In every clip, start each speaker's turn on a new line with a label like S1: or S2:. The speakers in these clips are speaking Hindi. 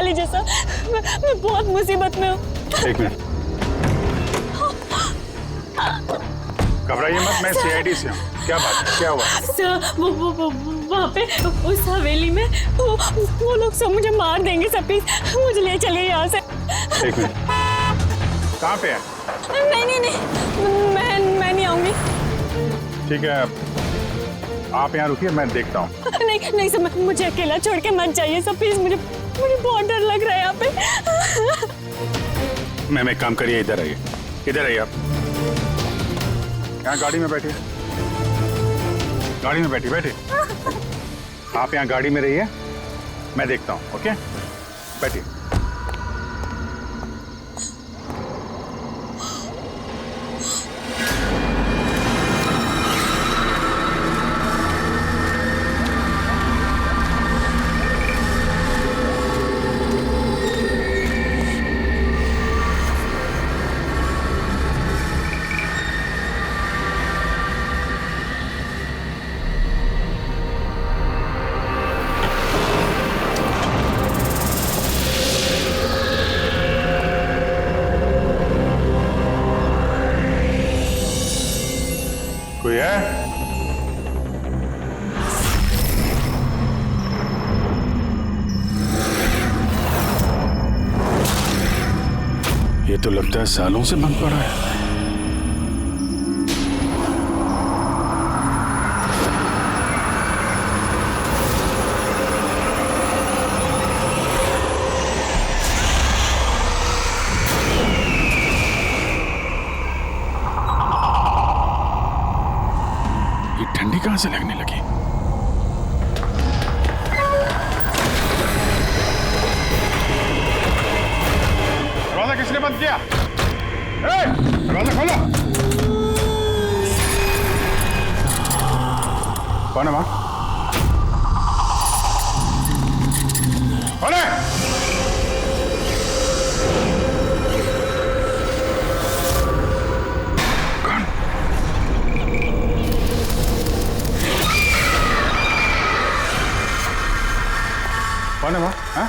S1: लीजिए सर, मैं बहुत मुसीबत में हूँ।
S2: एक मिनट, घबराइए मत, मैं सीआईडी से हूँ। क्या बात है, क्या हुआ?
S1: सर वो वहाँ पे उस हवेली में वो लोग सब मुझे मार देंगे सर, प्लीज मुझे ले चलिए यहाँ से।
S2: एक मिनट, कहाँ पे है?
S1: नहीं, मैं नहीं आऊंगी।
S2: ठीक है, आप यहाँ रुकिए, मैं देखता हूँ।
S1: नहीं सर, मुझे अकेला छोड़ के मत जाइए सर, प्लीज मुझे बहुत डर लग रहा है यहाँ पे।
S2: मैम एक काम करिए, इधर आइए, इधर आइए आप। यहाँ गाड़ी में बैठिए, गाड़ी में बैठिए। आप यहाँ गाड़ी में रहिए, मैं देखता हूँ। ओके, बैठिए। कोई है? ये तो लगता है सालों से बंद पड़ा है। ठंडी कहां से लगने लगी? दरवाजा किसने बंद किया? दरवाजा खोलो। कौन है वहां? कौन है? कौन है वहां? हाँ?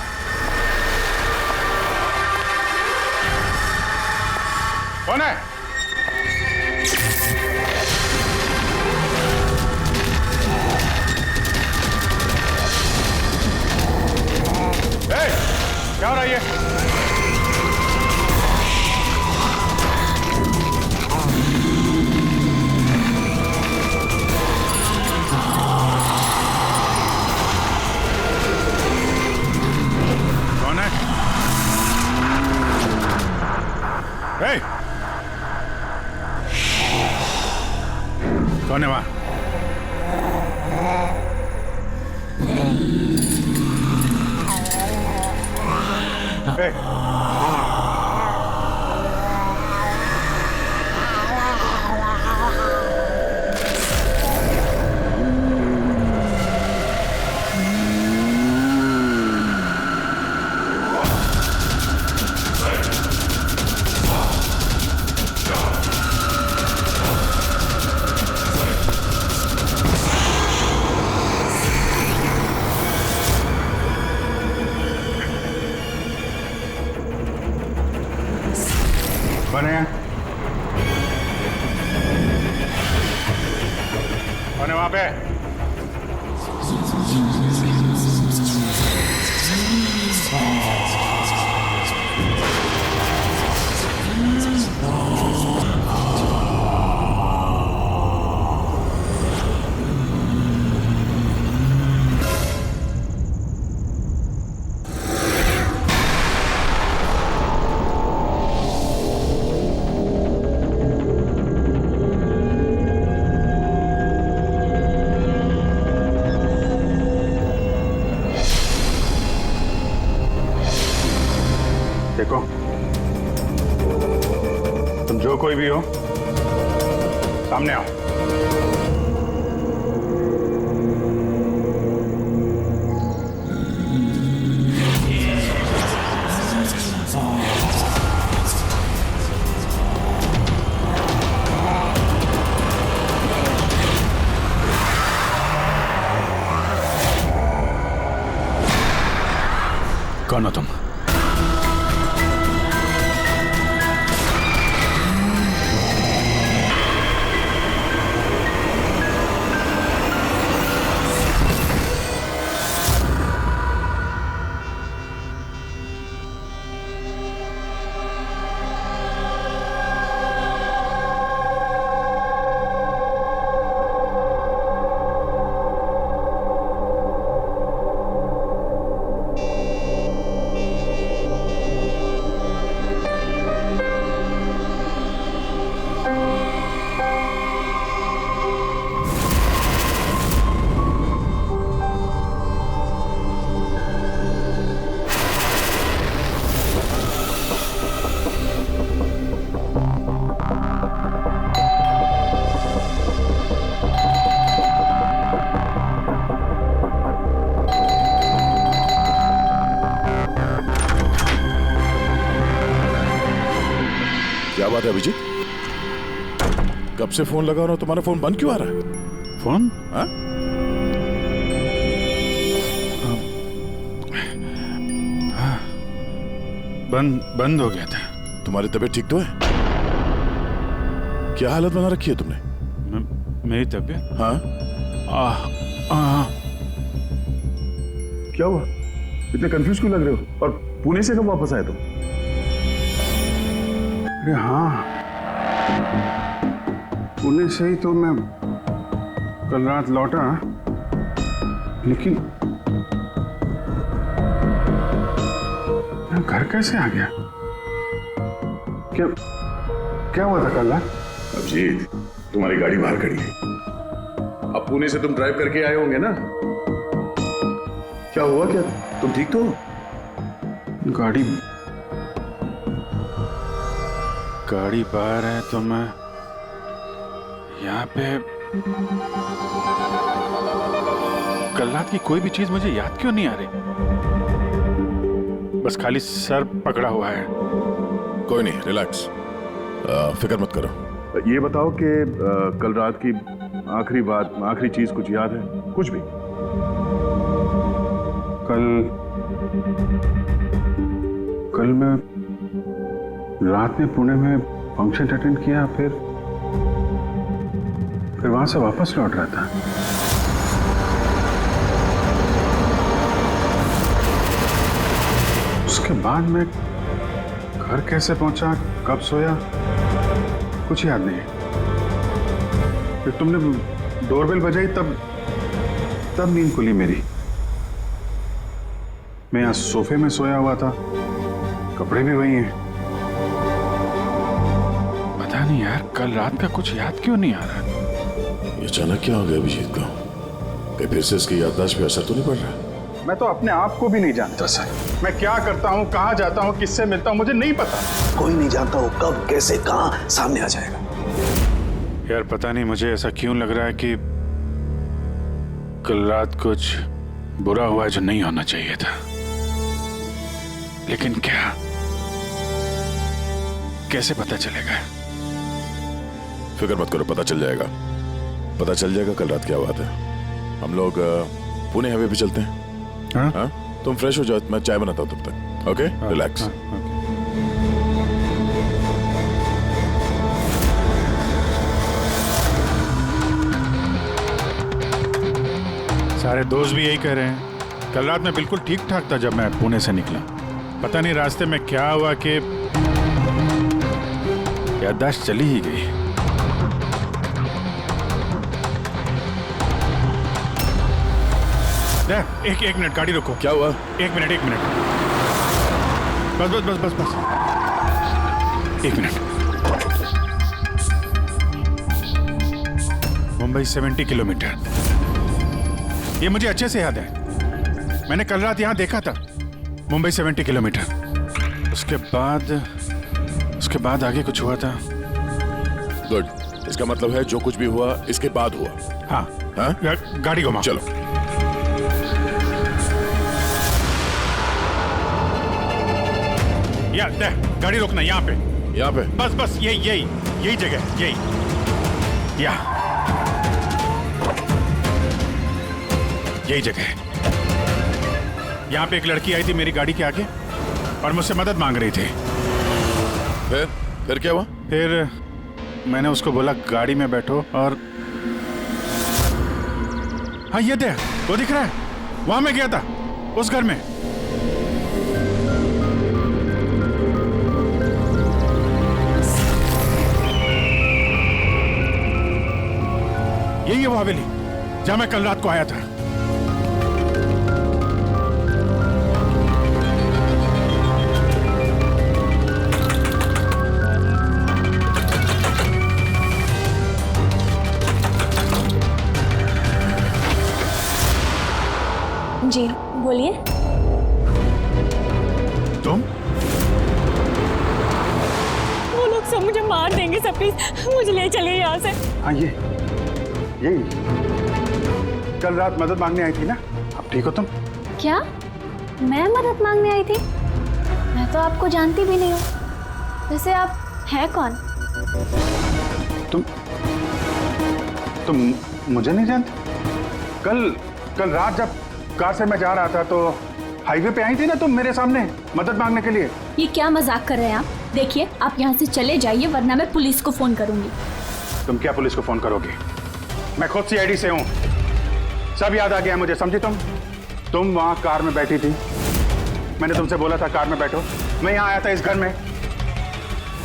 S2: कौन है? क्या हो रहा है ये? कौन है? कौन है वहां? कौन है? कौन है वहां पे? देखो, तुम जो कोई भी हो, सामने आओ। कौन हो तुम?
S3: क्या बात है अभिजीत? कब से फोन लगा रहा हूं, तुम्हारा फोन बंद क्यों आ रहा है?
S2: फोन?
S3: हाँ?
S2: बंद हो गया था।
S3: तुम्हारी तबीयत ठीक तो है? क्या हालत बना रखी है तुमने?
S2: मेरी तबीयत?
S3: हाँ?
S4: क्या हुआ? इतने कंफ्यूज क्यों लग रहे हो? और पुणे से कब वापस आए तुम?
S2: अरे हाँ, पुणे से ही तो मैं कल रात लौटा, लेकिन मैं घर कैसे आ गया? क्या हुआ था कल रात?
S4: अभिजीत, तुम्हारी गाड़ी बाहर खड़ी है। अब पुणे से तुम ड्राइव करके आए होंगे ना? क्या हुआ? क्या तुम ठीक तो हो?
S2: गाड़ी बाहर है तो मैं यहाँ पे। कल रात की कोई भी चीज मुझे याद क्यों नहीं आ रही? बस खाली सर पकड़ा हुआ है।
S3: कोई नहीं, रिलैक्स, फिक्र मत करो।
S4: ये बताओ कि कल रात की आखिरी बात, आखिरी चीज कुछ याद है? कुछ भी?
S2: कल मैं रात में पुणे में फंक्शन अटेंड किया, फिर वहां से वापस लौट रहा था। उसके बाद मैं घर कैसे पहुंचा, कब सोया, कुछ याद नहीं। फिर तुमने डोरबेल बजाई, तब नींद खुली मेरी। मैं यहाँ सोफे में सोया हुआ था, कपड़े भी वही हैं। पता नहीं यार, कल रात का कुछ याद क्यों नहीं आ रहा?
S3: ये अचानक क्या हो गया अभिजीत को? कहीं फिर से इसकी याददाश्त पे असर तो नहीं पड़ रहा?
S2: मैं तो अपने आप को भी नहीं जानता सर। मैं क्या करता हूँ, कहाँ जाता हूँ, किससे मिलता हूँ, मुझे नहीं पता।
S5: कोई नहीं जानता वो कब, कैसे, कहाँ सामने आ जाएगा।
S2: यार पता नहीं मुझे ऐसा क्यों लग रहा है कि कल रात कुछ बुरा हुआ है जो नहीं होना चाहिए था। लेकिन क्या, कैसे पता चलेगा?
S3: फिक्र मत करो, पता चल जाएगा। पता चल जाएगा कल रात क्या बात है। हम लोग पुणे हाईवे पे चलते हैं।
S2: हाँ?
S3: हाँ? तुम फ्रेश हो जाओ, मैं चाय बनाता हूँ तब तक। Okay, relax.
S2: सारे दोस्त भी यही कह रहे हैं। कल रात में बिल्कुल ठीक ठाक था जब मैं पुणे से निकला। पता नहीं रास्ते में क्या हुआ कि याददाश्त चली ही गई। एक मिनट, गाड़ी रोको।
S3: क्या हुआ?
S2: एक मिनट। बस। एक मिनट। मुंबई 70 किलोमीटर, ये मुझे अच्छे से याद है। मैंने कल रात यहां देखा था। मुंबई 70 किलोमीटर। उसके बाद आगे कुछ हुआ था।
S3: गुड, इसका मतलब है जो कुछ भी हुआ इसके बाद हुआ।
S2: हाँ? गाड़ी घुमाओ।
S3: चलो।
S2: गाड़ी रोकना यहाँ पे। बस यही जगह, यही जगह है। यहाँ पे एक लड़की आई थी मेरी गाड़ी के आगे और मुझसे मदद मांग रही थी।
S3: फिर क्या हुआ?
S2: फिर मैंने उसको बोला गाड़ी में बैठो, और हाँ ये देख, वो दिख रहा है, वहां मैं गया था, उस घर में। यही है वो हवेली जहां मैं कल रात को आया था।
S1: जी बोलिए।
S2: तुम?
S1: वो लोग सब मुझे मार देंगे सर, प्लीज मुझे ले चलिए यहाँ से।
S2: हाँ यही कल रात मदद मांगने आई थी ना। अब ठीक हो तुम?
S6: क्या? मैं मदद मांगने आई थी? मैं तो आपको जानती भी नहीं हूँ। वैसे आप
S1: है कौन?
S2: तुम मुझे नहीं जानते? कल रात जब कार से मैं जा रहा था तो हाईवे पे आई थी ना तुम मेरे सामने मदद मांगने के लिए।
S1: ये क्या मजाक कर रहे हैं आप? देखिए आप यहाँ से चले जाइए वरना मैं पुलिस को फोन करूंगी।
S2: तुम क्या पुलिस को फोन करोगी? मैं खुद CID से हूँ, सब याद आ गया मुझे, समझी तुम वहां कार में बैठी थी, मैंने तुमसे बोला था कार में बैठो, मैं यहाँ आया था इस घर में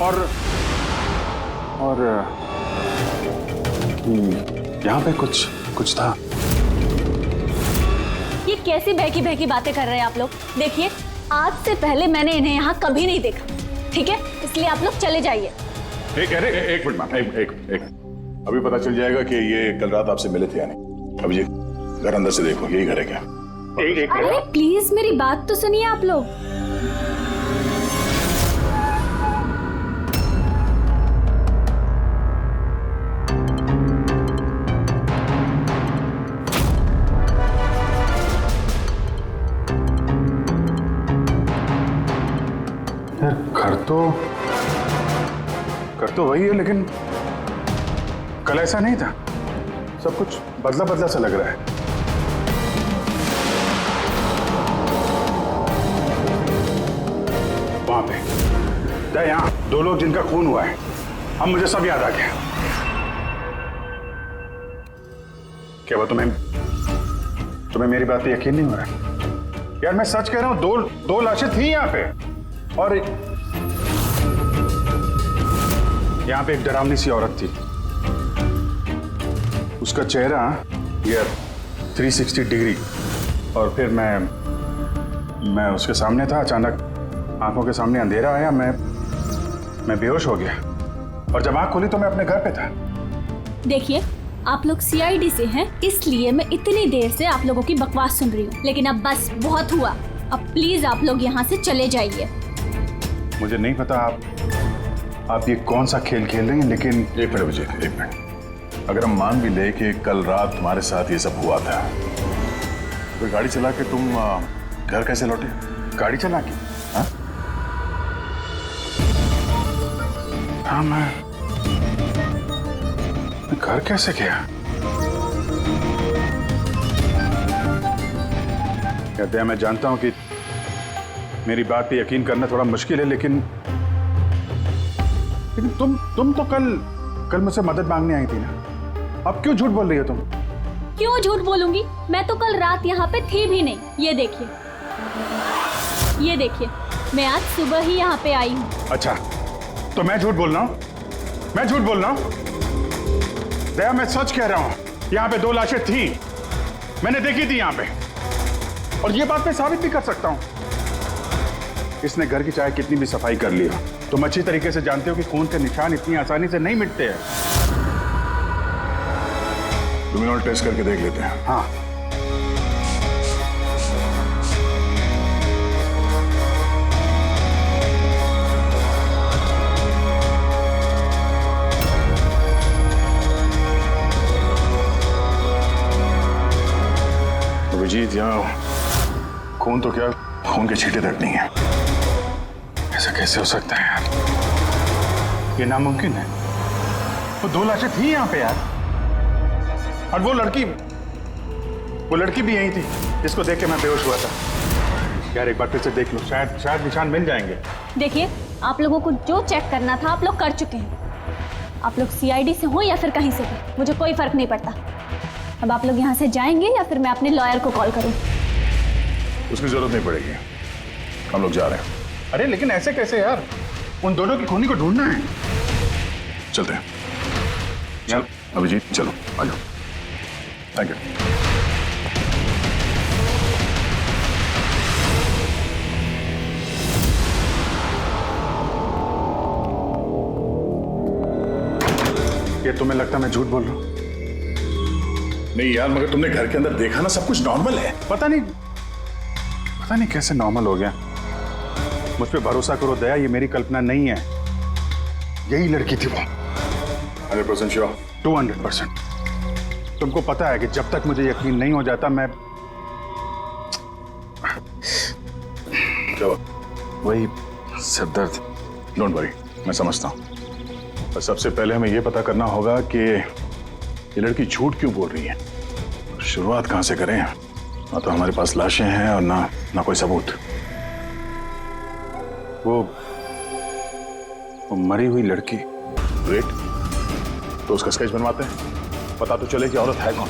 S2: और यहाँ पे कुछ था।
S1: ये कैसी बहकी बातें कर रहे हैं आप लोग? देखिए आज से पहले मैंने इन्हें यहाँ कभी नहीं देखा, ठीक है? इसलिए आप लोग चले जाइए।
S3: एक मिनट मैम, एक अभी पता चल जाएगा कि ये कल रात आपसे मिले थे या नहीं। अभी ये घर अंदर से देखो, यही घर है क्या?
S1: अरे प्लीज मेरी बात तो सुनिए आप लोग।
S2: यार घर तो वही है लेकिन कल ऐसा नहीं था, सब कुछ बदला सा लग रहा है। वहां पे यहाँ 2 लोग जिनका खून हुआ है, अब मुझे सब याद आ गया। क्या वो तुम्हें मेरी बात पे यकीन नहीं हो रहा? यार मैं सच कह रहा हूं, दो लाशें थी यहाँ पे और यहाँ पे एक डरावनी सी औरत थी, उसका चेहरा ये 360 डिग्री, और फिर मैं उसके सामने था, अचानक आंखों के सामने अंधेरा आया, मैं बेहोश हो गया और जब आंख खोली तो मैं अपने घर पे था।
S1: देखिए आप लोग CID से हैं, इसलिए मैं इतनी देर से आप लोगों की बकवास सुन रही हूँ, लेकिन अब बस बहुत हुआ। अब प्लीज आप लोग यहाँ से चले जाइए।
S2: मुझे नहीं पता आप ये कौन सा खेल खेल रही हैं, लेकिन
S3: एक मिनट विजय, एक मिनट। अगर हम मान भी ले कि कल रात तुम्हारे साथ ये सब हुआ था, तो गाड़ी चला के तुम घर कैसे लौटे?
S2: गाड़ी चला के? हाँ मैं घर कैसे गया? कहते हैं मैं जानता हूं कि मेरी बात पे यकीन करना थोड़ा मुश्किल है, लेकिन तुम तो कल मुझसे मदद मांगने आई थी ना, अब क्यों झूठ बोल रही हो तुम?
S1: क्यों झूठ बोलूंगी? मैं तो कल रात यहाँ पे थी भी नहीं। ये देखिए मैं आज सुबह ही यहाँ पे आई हूँ।
S2: अच्छा तो मैं झूठ बोल रहा हूँ? मैं झूठ बोल रहा हूँ? दया मैं सच कह रहा हूँ, यहाँ पे 2 लाशें थी, मैंने देखी थी यहाँ पे, और ये बात मैं साबित भी कर सकता हूँ। इसने घर की चाहे कितनी भी सफाई कर ली हो, तुम अच्छी तरीके से जानते हो कि खून के निशान इतनी आसानी से नहीं मिटते हैं।
S3: क्रिमिनल टेस्ट करके देख लेते हैं।
S2: हाँ
S3: अभिजीत, यहाँ खून तो क्या, खून के छींटे तक नहीं है।
S2: ऐसा कैसे हो सकता है यार? ये नामुमकिन है। वो 2 लाशें थी यहाँ पे यार, और वो लड़की भी यही थी जिसको देख के मैं बेहोश हुआ था। यार एक बार फिर से देख लो, शायद निशान मिल जाएंगे।
S1: देखिए आप लोगों को जो चेक करना था आप लोग कर चुके हैं। आप लोग CID से हो या फिर कहीं से भी, मुझे कोई फर्क नहीं पड़ता। अब आप लोग यहाँ से जाएंगे या फिर मैं अपने लॉयर को कॉल करूँ?
S3: उसकी जरूरत नहीं पड़ेगी, हम लोग जा रहे हैं।
S2: अरे लेकिन ऐसे कैसे यार? उन दोनों की खूनी को ढूंढना है।
S3: चलते हैं। चल अभिजीत, चलो आ जाओ। Thank you.
S2: ये तुम्हें लगता है मैं झूठ बोल रहा हूँ?
S3: नहीं यार, मगर तुमने घर के अंदर देखा ना, सब कुछ नॉर्मल है।
S2: पता नहीं कैसे नॉर्मल हो गया। मुझ पे भरोसा करो दया, ये मेरी कल्पना नहीं है, यही लड़की थी वो।
S3: 100% श्योर?
S2: 200%। तुमको पता है कि जब तक मुझे यकीन नहीं हो जाता मैं
S3: क्या?
S2: वही सिरदर्द।
S3: डोंट वरी, मैं समझता हूँ, पर सबसे पहले हमें यह पता करना होगा कि ये लड़की झूठ क्यों बोल रही है। शुरुआत कहां से करें? ना तो हमारे पास लाशें हैं और ना कोई सबूत।
S2: वो मरी हुई लड़की।
S3: ग्रेट, तो उसका स्केच बनवाते हैं, पता तो चले कि औरत है कौन।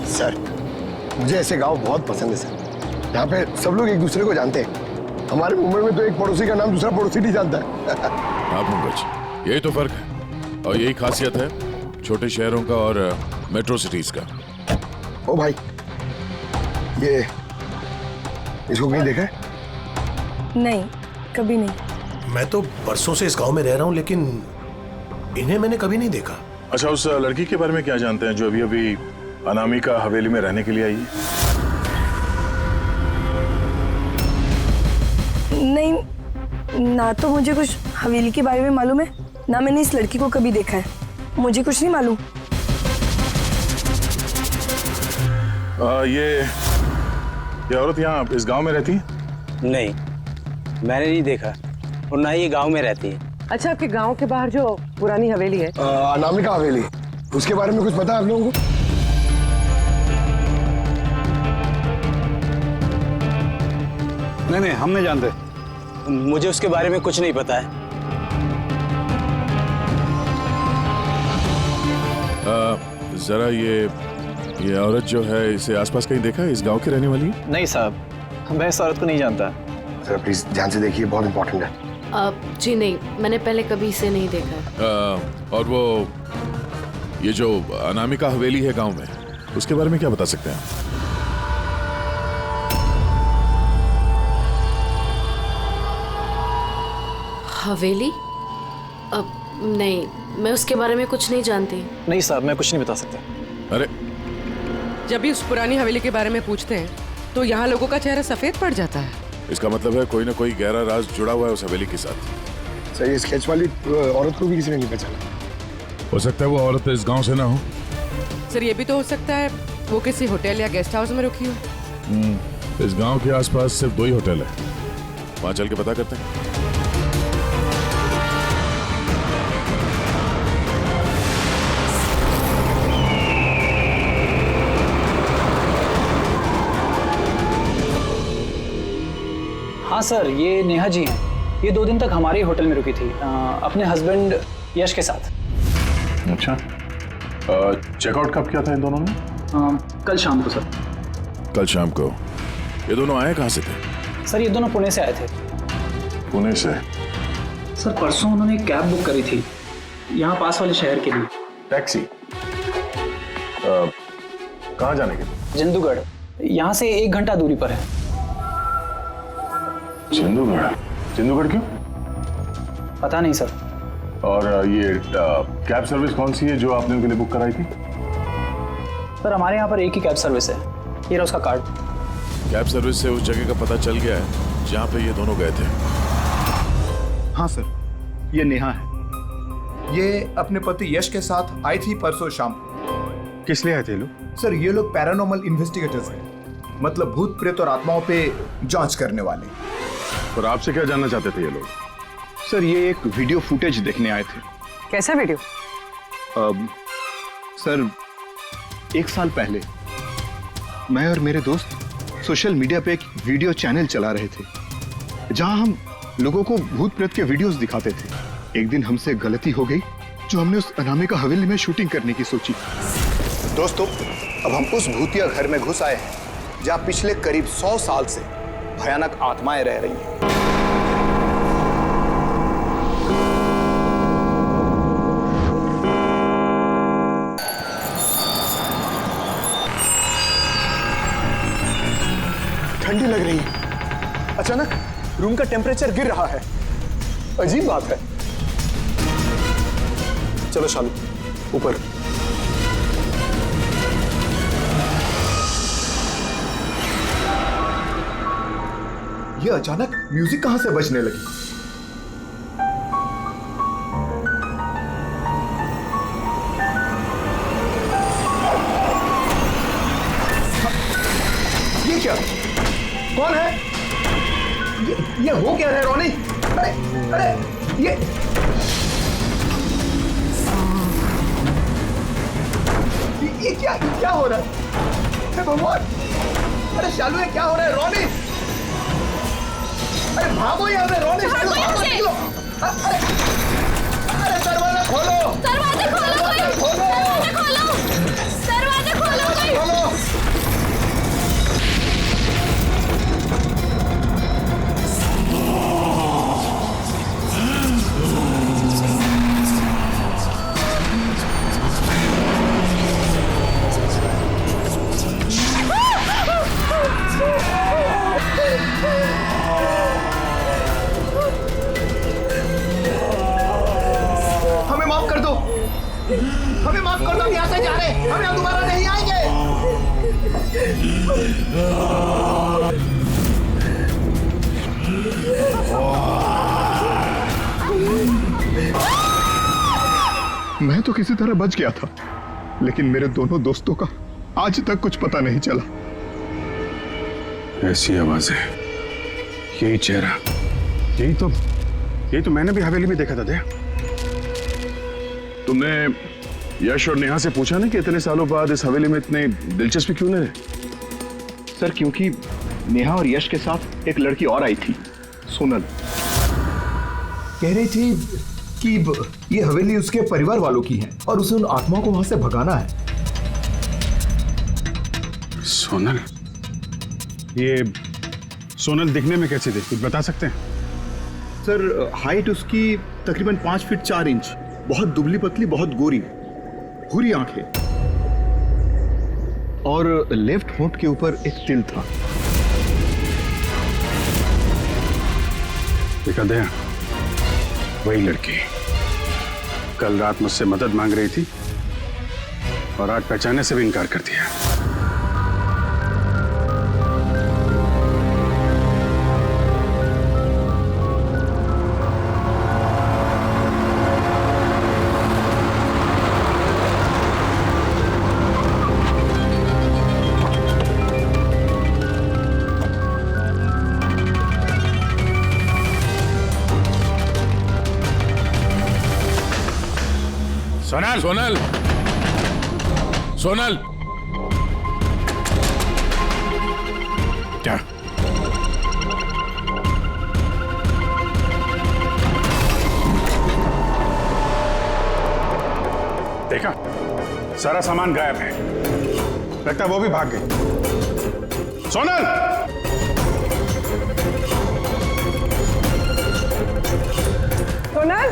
S6: सर, मुझे ऐसे गांव बहुत पसंद है सर। यहाँ पे सब लोग एक दूसरे को जानते हैं। हमारे मुंबई में तो एक पड़ोसी का नाम दूसरा पड़ोसी नहीं जानता है।
S7: हाँ पंकज, यही तो फर्क है और यही खासियत है छोटे शहरों का और मेट्रो सिटीज का।
S6: ओ भाई, ये इसको कहीं देखा है?
S8: नहीं, कभी नहीं।
S5: मैं तो बरसों से इस गांव में रह रहा हूं, लेकिन इन्हें मैंने कभी नहीं देखा।
S3: अच्छा, उस लड़की के बारे में क्या जानते हैं जो अभी अभी अनामिका हवेली में रहने के लिए आई है?
S8: नहीं, ना तो मुझे कुछ हवेली के बारे में मालूम है, ना मैंने इस लड़की को कभी देखा है। मुझे कुछ नहीं मालूम।
S3: ये औरत यहाँ इस गांव में रहती है?
S9: नहीं, मैंने नहीं देखा और ना ही ये गांव में रहती है।
S10: अच्छा, आपके गांव के बाहर जो पुरानी हवेली है,
S6: अनामिका हवेली, उसके बारे में कुछ पता है आप लोगों को?
S2: नहीं, हम नहीं जानते।
S9: मुझे उसके बारे में कुछ नहीं पता है।
S7: जरा ये औरत जो है, इसे आसपास कहीं देखा है? इस गांव की रहने वाली है?
S9: नहीं साहब, मैं इस औरत को नहीं जानता।
S6: सर प्लीज ध्यान से देखिए, बहुत इंपॉर्टेंट है।
S10: जी नहीं, मैंने पहले कभी इसे नहीं देखा है।
S7: और वो ये जो अनामिका हवेली है गांव में, उसके बारे में क्या बता सकते हैं?
S10: हवेली? नहीं, मैं उसके बारे में कुछ नहीं जानती।
S9: नहीं साहब, मैं कुछ नहीं बता सकता।
S7: अरे
S10: जब भी उस पुरानी हवेली के बारे में पूछते हैं तो यहाँ लोगों का चेहरा सफेद पड़ जाता है।
S7: इसका मतलब है कोई ना कोई गहरा राज जुड़ा हुआ है उस हवेली के साथ।
S6: सर, ये स्केच वाली औरत को भी किसी ने नहीं पहचाना।
S7: हो सकता है वो औरत इस गांव से ना हो।
S10: सर, ये भी तो हो सकता है वो किसी होटल या गेस्ट हाउस में रुकी हो।
S7: इस गांव के आसपास सिर्फ 2 ही होटल है, वहां चल के पता करते हैं।
S9: हाँ सर, ये नेहा जी हैं। ये 2 दिन तक हमारे होटल में रुकी थी, अपने हस्बैंड यश के साथ।
S3: अच्छा, चेकआउट कब किया था इन दोनों ने?
S9: कल शाम को सर।
S7: कल शाम को? ये दोनों आए कहाँ से थे?
S9: सर, ये दोनों पुणे से आए थे।
S3: पुणे से?
S9: सर, परसों उन्होंने एक कैब बुक करी थी यहाँ पास वाले शहर के लिए।
S3: टैक्सी? कहाँ जाने के लिए?
S9: जिंदूगढ़, यहाँ से 1 घंटा दूरी पर है।
S3: जिंदूगढ़? जिंदूगढ़ क्यों?
S9: पता नहीं सर।
S3: और ये कैब सर्विस कौन सी है जो आपने उनके लिए बुक कराई थी?
S9: सर, हमारे यहाँ पर एक ही कैब सर्विस है। ये रहा उसका कार्ड।
S7: कैब सर्विस से उस जगह का पता चल गया है जहाँ पे ये दोनों गए थे?
S11: हाँ सर, ये नेहा है। ये अपने पति यश के साथ आई थी परसों शाम।
S2: किस लिए आए थे लोग?
S11: सर, ये लोग पैरानॉर्मल इन्वेस्टिगेटर्स हैं, मतलब भूत प्रेत और आत्माओं पे जांच करने वाले।
S2: और आपसे क्या जानना चाहते थे ये लोग?
S11: सर, ये एक वीडियो फुटेज देखने आए थे।
S10: कैसा वीडियो?
S11: सर, 1 साल पहले मैं और मेरे दोस्त सोशल मीडिया पे एक वीडियो चैनल चला रहे थे जहां हम लोगों को भूत प्रेत के वीडियोस दिखाते थे। एक दिन हमसे गलती हो गई जो हमने उस अनामिका हवेली में शूटिंग करने की सोची। दोस्तों, अब हम उस भूतिया घर में घुस आए हैं जहां पिछले करीब 100 साल से भयानक आत्माएं रह रही हैं। ठंडी लग रही है। अचानक रूम का टेम्परेचर गिर रहा है। अजीब बात है। चलो शालू, ऊपर। ये अचानक म्यूजिक कहां से बजने लगी? ये क्या? कौन है? ये हो क्या रहा है रोनी? अरे ये क्या हो रहा है? हे भगवान! अरे शालू, ये क्या हो रहा है? रोनी, अरे भागो यहाँ से! रोनी, शालू, भागो, निकलो! अरे दरवाजा खोलो!
S1: दरवाजा खोलो! दरवाजा खोलो! दरवाजा खोलो!
S11: हमें माफ कर दो, हमें माफ कर दो, हम यहाँ से जा रहे हैं, हम यहाँ दोबारा नहीं आएंगे। मैं तो किसी तरह बच गया था, लेकिन मेरे दोनों दोस्तों का आज तक कुछ पता नहीं चला।
S2: ऐसी आवाजें, यही चेहरा, यही तो मैंने भी हवेली में देखा था। दया,
S3: तुमने यश और नेहा से पूछा ना कि इतने सालों बाद इस हवेली में इतने दिलचस्पी क्यों ले?
S11: सर, क्योंकि नेहा और यश के साथ एक लड़की और आई थी, सोनल। कह रही थी कि ये हवेली उसके परिवार वालों की है और उसे उन आत्माओं को वहां से भगाना है।
S2: सोनल? ये सोनल दिखने में कैसी थी, कुछ बता सकते हैं?
S11: सर, हाइट उसकी तकरीबन 5 फीट 4 इंच, बहुत दुबली पतली, बहुत गोरी, भूरी आंखें, और लेफ्ट होंठ के ऊपर एक तिल था।
S2: देखा दया, वही लड़की कल रात मुझसे मदद मांग रही थी और आज पहचानने से भी इनकार कर दिया।
S7: सोनल, सोनल, सोनल, क्या?
S2: देखा, सारा सामान गायब है, लगता है वो भी भाग गई। सोनल!
S8: सोनल,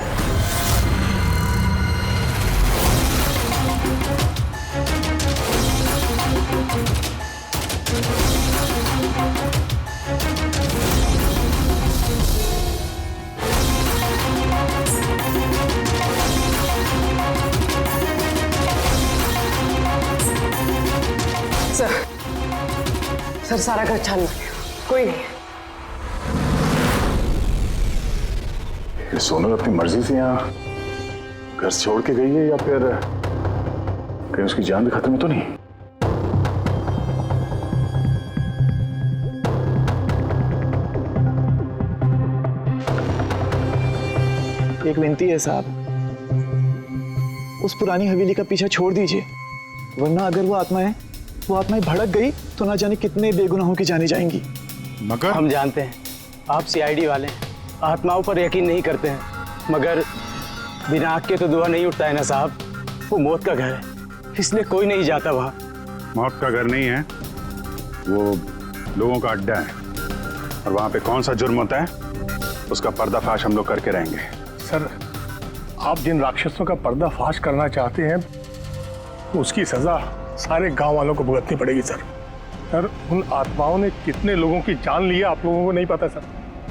S10: सर सारा घर छान मारे, कोई नहीं।
S3: ये सोनल अपनी मर्जी से यहाँ घर छोड़ के गई है या फिर कहीं उसकी जान भी खत्म तो नहीं?
S12: एक विनती है साहब, उस पुरानी हवेली का पीछा छोड़ दीजिए, वरना अगर वो आत्माएं भड़क गई तो ना जाने कितने बेगुनाहों की जाने जाएंगी।
S2: मगर
S9: हम जानते हैं आप सीआईडी वाले आत्माओं पर यकीन नहीं करते हैं, मगर बिना आग के तो धुआं नहीं उठता है ना साहब। वो मौत का घर है, इसलिए कोई नहीं जाता वहां।
S2: मौत का घर नहीं है, वो लोगों का अड्डा है, और वहां पे कौन सा जुर्म होता है उसका पर्दाफाश हम लोग करके रहेंगे।
S6: सर, आप जिन राक्षसों का पर्दाफाश करना चाहते हैं उसकी सजा सारे गांव वालों को भुगतनी पड़ेगी सर। सर, उन आत्माओं ने कितने लोगों की जान ली है आप लोगों को नहीं पता सर।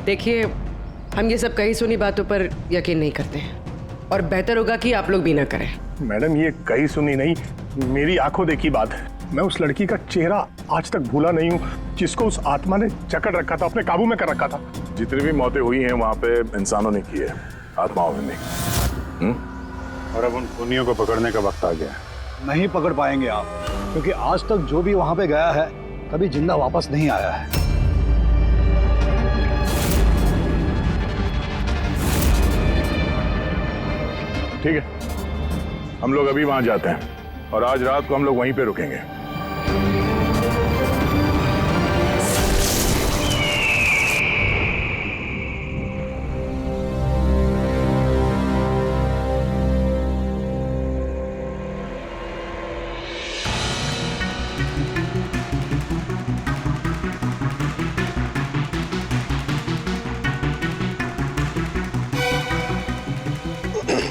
S10: देखिए, हम ये सब कही सुनी बातों पर यकीन नहीं करते हैं और बेहतर होगा कि आप लोग भी ना करें।
S6: मैडम, ये कही सुनी नहीं, मेरी आंखों देखी बात है। मैं उस लड़की का चेहरा आज तक भूला नहीं हूँ, जिसको उस आत्मा ने जकड़ रखा था, अपने काबू में कर रखा था।
S3: जितनी भी मौतें हुई हैं वहां पे इंसानों ने की है, आत्माओं ने नहीं।
S2: और अब उन खूनियों को पकड़ने का वक्त आ गया है।
S13: नहीं पकड़ पाएंगे आप, क्योंकि आज तक जो भी वहां पे गया है कभी जिंदा वापस नहीं आया है।
S3: ठीक है, हम लोग अभी वहां जाते हैं और आज रात को हम लोग वहीं पे रुकेंगे।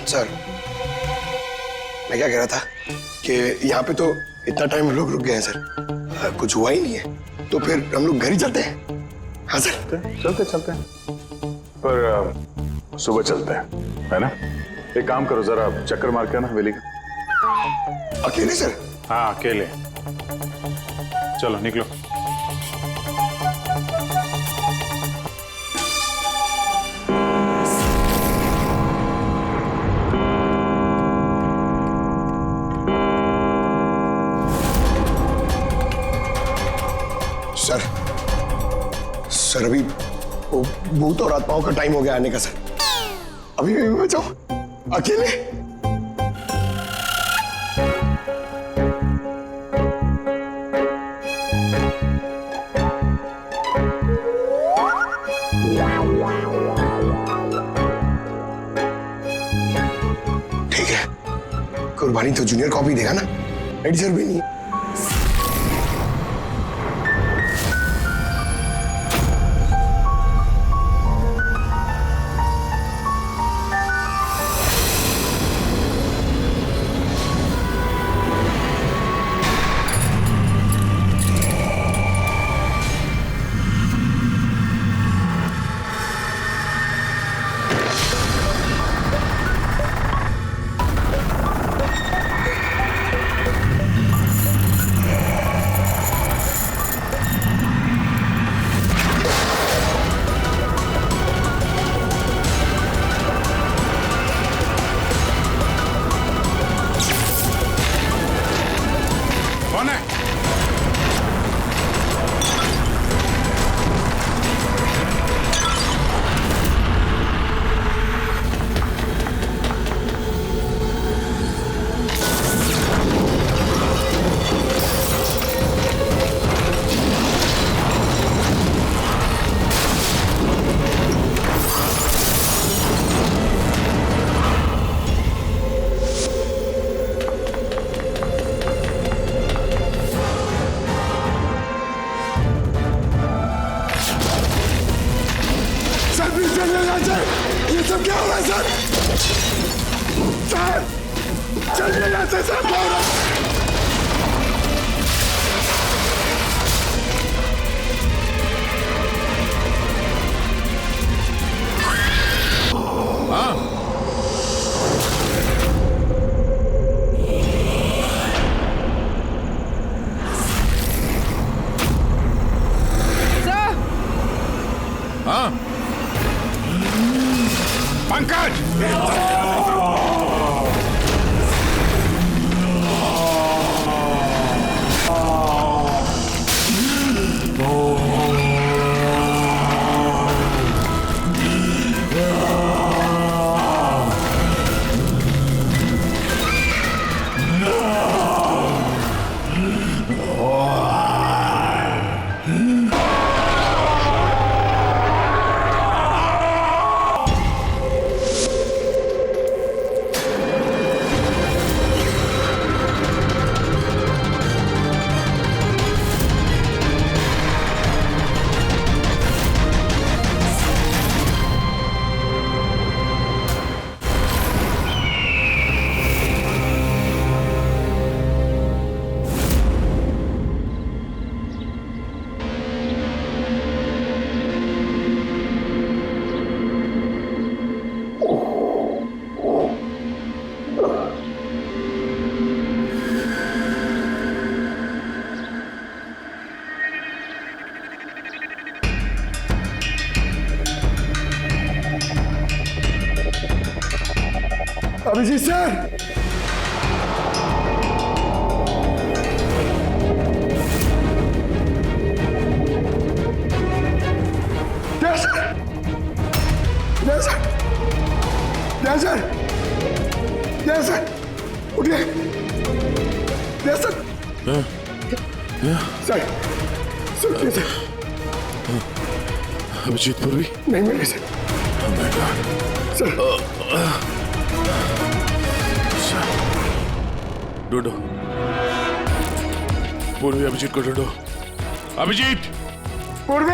S14: सर, मैं क्या कह रहा था कि यहाँ पे तो इतना टाइम हम लोग रुक गए हैं सर, कुछ हुआ ही नहीं है, तो फिर हम लोग घर ही चलते हैं। हाँ सर,
S3: चलते हैं, पर सुबह चलते हैं, है ना? एक काम करो, जरा चक्कर मार के ना हवेली का।
S14: अकेले सर?
S2: हाँ अकेले। चलो निकलो।
S14: सर अभी वो भूत और आत्माओं का टाइम हो गया आने का सर। अभी मैं जाऊं अकेले? ठीक है, कुर्बानी तो जूनियर कॉपी देगा ना, एडी सर भी नहीं। ये सब क्या हो रहा है सर? सर चलिए यहाँ से सर, क्या हो रहा है?
S2: Pankaj!
S14: Abhijeet sir, yes sir, उठिए। Yes sir. सर सुनिए सर।
S7: अभिजीत पूर्वी
S14: नहीं मिले सर। सर
S7: ढूंढो, पूर्वी अभिजीत को ढूंढो। अभिजीत!
S14: पूर्वी!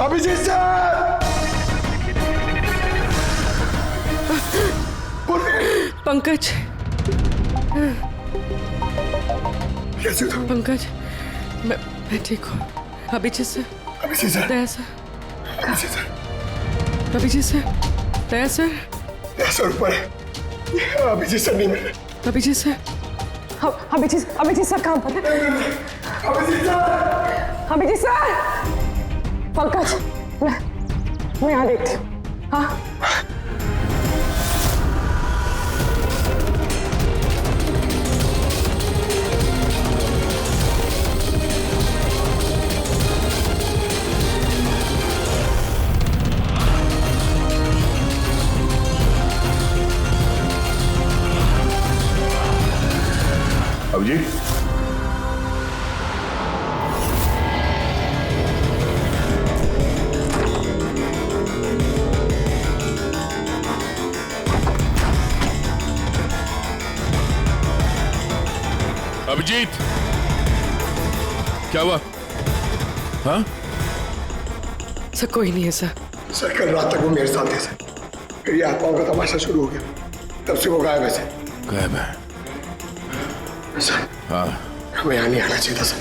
S14: अभिजीत सर!
S10: पंकज,
S14: कैसे हो?
S10: पंकज, मैं ठीक हूँ। Abhijeet sir,
S14: Abhijeet sir,
S10: Daya sir,
S14: Abhijeet sir,
S10: Abhijeet sir, Daya sir,
S14: Daya sir ऊपर है। अभिजीत सर नहीं मिले।
S10: अभिजीत सर, अभिजीत सर कहाँ पर है?
S14: अभिजीत सर,
S10: अभिजीत सर, पंकज, मैं यहाँ देखती हूँ। हाँ,
S3: अभिजीत,
S7: अभिजीत, क्या हुआ? हाँ?
S10: सर कोई नहीं है सर।
S14: सर कल रात तक वो मेरे साथ थे सर, फिर ये आत्माओं का तमाशा शुरू हो गया, तब से वो गायब है सर।
S7: गायब है?
S14: सर
S7: हाँ,
S14: हमें यहाँ नहीं आना चाहिए था सर,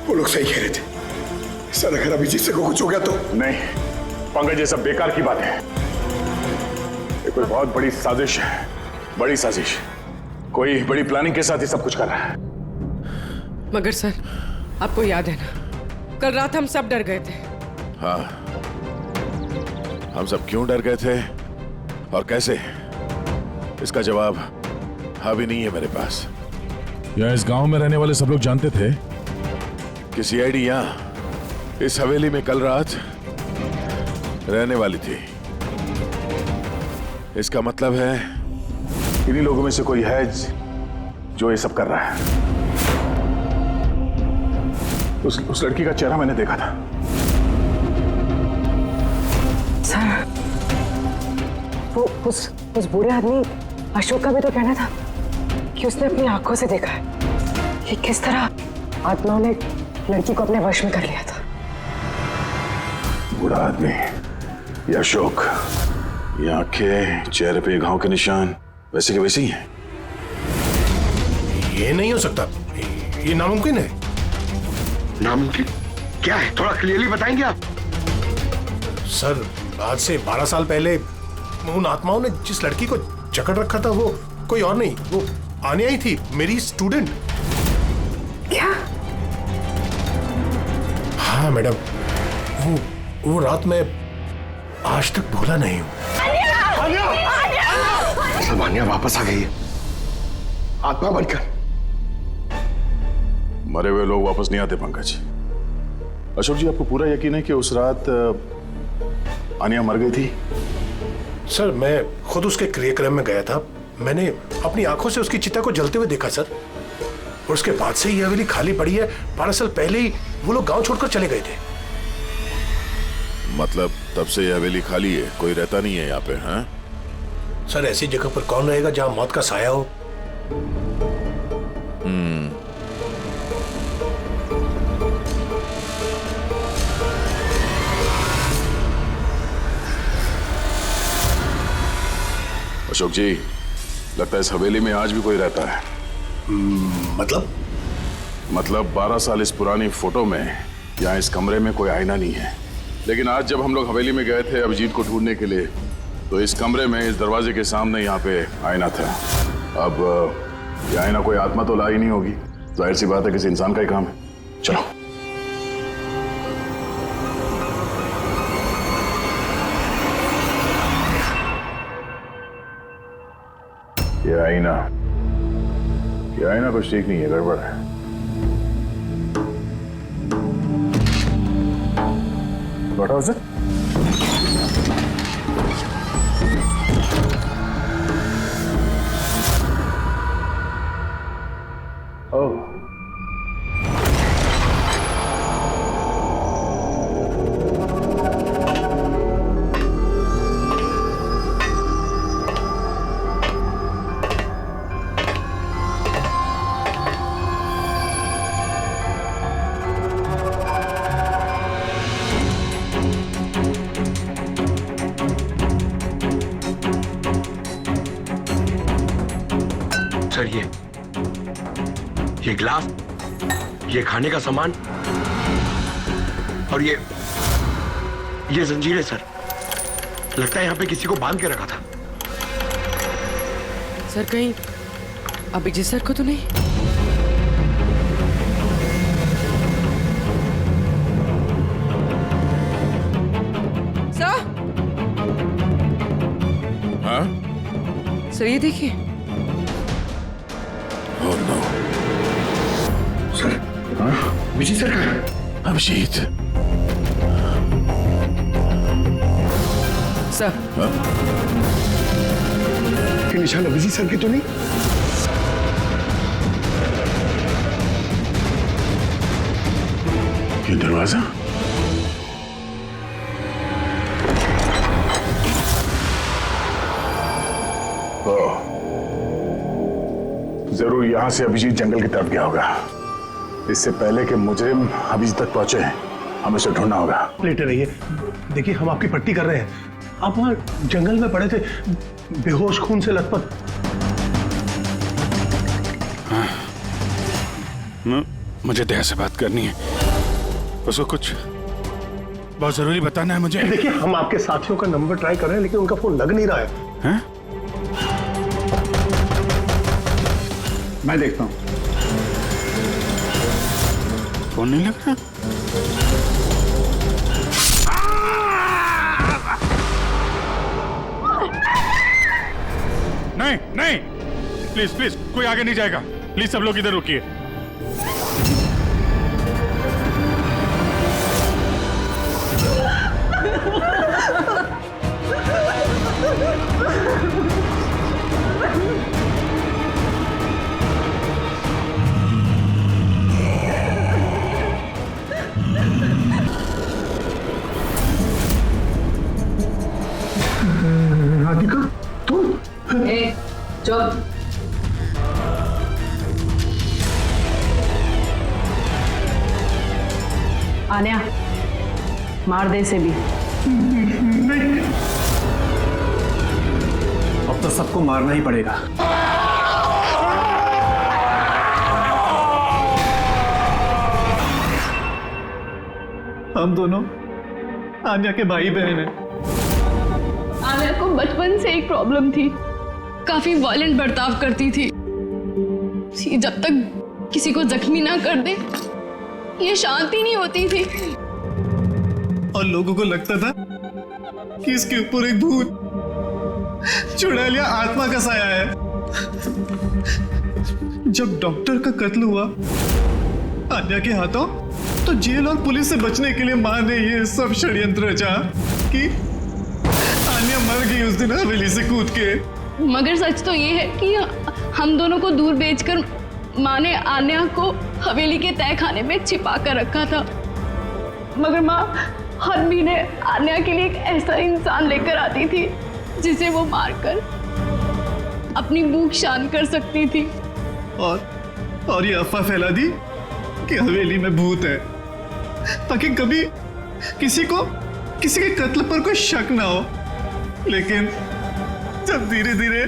S14: वो लोग सही कह रहे थे। सर अगर अभिजीत से को कुछ हो गया तो?
S3: नहीं पंकज, ये सब बेकार की बात है। ये कोई बहुत बड़ी साजिश है, बड़ी साजिश। कोई बड़ी प्लानिंग के साथ ही सब कुछ कर रहा है।
S10: मगर सर, आपको याद है ना, कल रात हम सब डर गए थे।
S7: हाँ, हम सब क्यों डर गए थे और कैसे, इसका जवाब अभी नहीं है मेरे पास।
S15: या इस गांव में रहने वाले सब लोग जानते थे
S7: कि सीआईडी यहाँ इस हवेली में कल रात रहने वाली थी। इसका मतलब है
S3: इन्हीं लोगों में से कोई है जो ये सब कर रहा है। उस लड़की का चेहरा मैंने देखा था।
S10: सर, वो उस बूढ़े आदमी अशोक का भी तो कहना था कि उसने अपनी आंखों से देखा है कि किस तरह आत्माओं ने लड़की को अपने वश में कर लिया था।
S3: बूढ़ा आदमी, ये अशोक, ये आंखें, चेहरे पे घाव के निशान वैसे के वैसे ही हैं।
S5: ये नहीं हो सकता, ये नामुमकिन है।
S14: नामुमकिन क्या है, थोड़ा क्लियरली बताएंगे आप?
S5: सर, आज से 12 साल पहले उन आत्माओं ने जिस लड़की को जकड़ रखा था वो कोई और नहीं, वो आनिया ही थी, मेरी स्टूडेंट।
S10: क्या?
S5: हाँ मैडम, वो रात मैं आज तक भूला नहीं हूँ।
S14: सब आनिया वापस आ गई है, आत्मा बनकर।
S3: मरे हुए लोग वापस नहीं आते पंकज। अशोक जी, आपको पूरा यकीन है कि उस रात आनिया मर गई थी?
S5: सर, मैं खुद उसके क्रियाक्रम में गया था, मैंने अपनी आंखों से उसकी चिता को जलते हुए देखा सर। और उसके बाद से ये हवेली खाली पड़ी है। 12 साल पहले ही वो लोग गांव छोड़कर चले गए थे।
S7: मतलब तब से यह हवेली खाली है, कोई रहता नहीं है यहाँ पे? हाँ
S5: सर, ऐसी जगह पर कौन रहेगा जहां मौत का साया हो?
S3: अशोक जी, लगता है इस हवेली में आज भी कोई रहता है। मतलब 12 साल इस पुरानी फोटो में यहाँ इस कमरे में कोई आईना नहीं है, लेकिन आज जब हम लोग हवेली में गए थे अभिजीत को ढूंढने के लिए, तो इस कमरे में इस दरवाजे के सामने यहाँ पे आईना था। अब ये आईना कोई आत्मा तो ला ही नहीं होगी, जाहिर सी बात है किसी इंसान का ही काम है। चलो। ये आईना कुछ ठीक नहीं है, गड़बड़ है।
S2: बैठो सर। ओह,
S14: सर ये गिलास, ये खाने का सामान और ये जंजीरें सर, लगता है यहाँ पे किसी को बांध के रखा था।
S10: सर कहीं अभिजीत सर को तो नहीं? सर,
S7: हाँ?
S10: सर ये देखिए।
S7: Oh no.
S14: सर, विजय सर कहाँ है?
S7: अभिजीत।
S10: सर,
S14: के निशान अभिजीत सर के तो नहीं?
S7: ये दरवाजा?
S2: जरूर यहां से अभिजीत जंगल की तरफ गया होगा। इससे पहले कि मुजरिम अभिजीत तक पहुंचे, हमें उसे ढूंढना होगा।
S6: लेटे रहिए, देखिए हम आपकी पट्टी कर रहे हैं। आप वहां जंगल में पड़े थे, बेहोश, खून से लथपथ।
S2: मुझे दया से बात करनी है, उसको कुछ बहुत जरूरी बताना है मुझे।
S6: देखिए हम आपके साथियों का नंबर ट्राई कर रहे हैं, लेकिन उनका फोन लग नहीं रहा है।
S2: मैं देखता हूं। फोन नहीं लग रहा। नहीं नहीं, प्लीज प्लीज, कोई आगे नहीं जाएगा। प्लीज सब लोग इधर रुकिए।
S6: राधिका, तुम?
S10: चुप। आन्या, मार दे इसे भी।
S6: नहीं,
S13: अब तो सबको मारना ही पड़ेगा। हम दोनों आन्या के भाई बहन हैं।
S16: आन्या को बचपन से एक प्रॉब्लम थी, काफी वायलेंट बर्ताव करती थी। जब तक किसी को जख्मी ना कर दे, ये शांति नहीं होती थी।
S12: और लोगों को लगता था कि इसके ऊपर एक भूत चुड़ैलिया आत्मा का साया है। जब डॉक्टर का कत्ल हुआ आन्या के हाथों, तो जेल और पुलिस से बचने के लिए मां ने ये सब षड्यंत्र रचा कि आन्या मर गई उस दिन हवेली से कूद के।
S16: मगर सच तो ये है कि हम दोनों को दूर बेचकर माँ ने आन्या को हवेली के तय खाने में छिपा कर रखा था। मगर माँ हर महीने आन्या के लिए एक ऐसा इंसान लेकर आती थी जिसे वो मारकर अपनी भूख शांत कर सकती थी।
S12: और ये अफवाह फैला दी कि हवेली में भूत है, ताकि कभी किसी के कत्ल पर कोई शक ना हो। लेकिन जब धीरे धीरे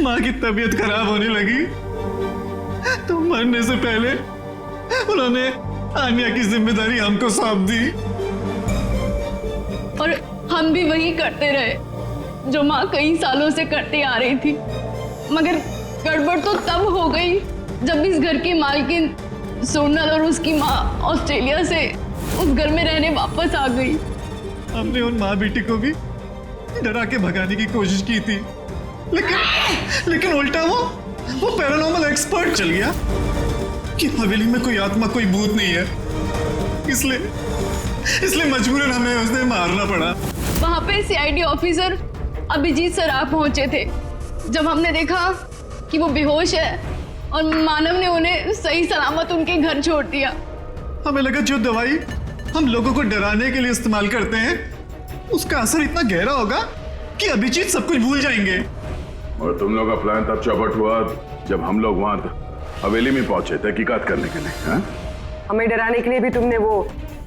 S12: माँ की तबीयत खराब होने लगी, तो मरने से पहले उन्होंने आन्या की जिम्मेदारी हमको सौंप दी।
S16: और हम भी वही करते रहे जो माँ कई सालों से करते आ रही थी। मगर गड़बड़ तो तब हो गई जब इस घर की मालकिन सोनल और उसकी माँ ऑस्ट्रेलिया से उस घर में रहने वापस आ गई।
S12: हमने उन माँ बेटी को भी डरा के भगाने की कोशिश की थी, लेकिन उल्टा वो पैरानॉर्मल एक्सपर्ट चल गया कि हवेली में कोई आत्मा, कोई भूत नहीं है।
S13: इसलिए मजबूरन हमें उसने मारना पड़ा।
S16: वहाँ पे सीआईडी ऑफिसर अभिजीत सर आ पहुंचे थे। जब हमने देखा कि वो बेहोश है और मानव ने उन्हें सही सलामत उनके घर छोड़ दिया,
S13: हमें लगा जो दवाई हम लोगों को डराने के लिए इस्तेमाल करते हैं उसका असर इतना गहरा होगा कि अभिजीत सब कुछ भूल जाएंगे।
S3: और तुम लोग का प्लान तब चौपट हुआ जब हम लोग वहां हवेली में पहुंचे तहकीकात करने के लिए। हाँ?
S10: हमें डराने के लिए भी तुमने वो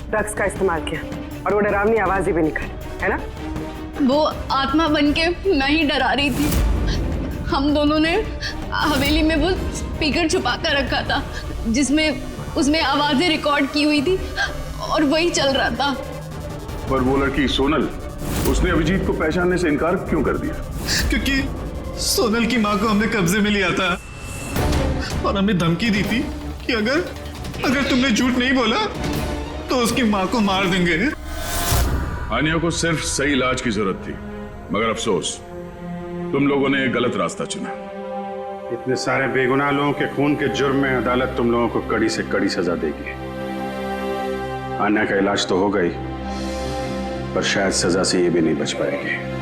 S10: ड्रग्स का इस्तेमाल किया और वो डरावनी आवाजें भी निकाली, है ना?
S16: वो आत्मा बनके मैं ही डरा रही थी। हम दोनों ने हवेली में वो स्पीकर छुपा कर रखा था जिसमें उसमें आवाजें रिकॉर्ड की हुई थी और वही चल रहा था।
S3: पर वो लड़की सोनल, उसने अभिजीत को पहचानने से इनकार क्यों कर दिया?
S13: क्योंकि सोनल की माँ को हमने कब्जे में लिया था और हमें धमकी दी थी कि अगर तुमने झूठ नहीं बोला तो उसकी माँ को मार देंगे।
S3: आनिया को सिर्फ सही इलाज की जरूरत थी, मगर अफसोस तुम लोगों ने एक गलत रास्ता चुना।
S2: इतने सारे बेगुनाह लोगों के खून के जुर्म में अदालत तुम लोगों को कड़ी से कड़ी सजा देगी। आन्या का इलाज तो हो गई, पर शायद सजा से ये भी नहीं बच पाएगी।